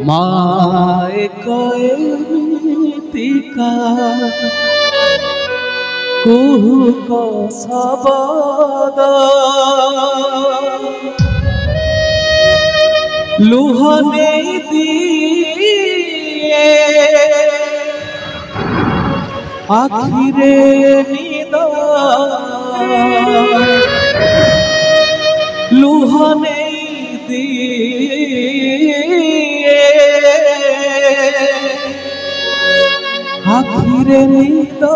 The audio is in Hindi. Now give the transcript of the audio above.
माए कएतिका कुहू को सबद लुहने दिए आखिरे निदा लुहने दिए आखिरे निदा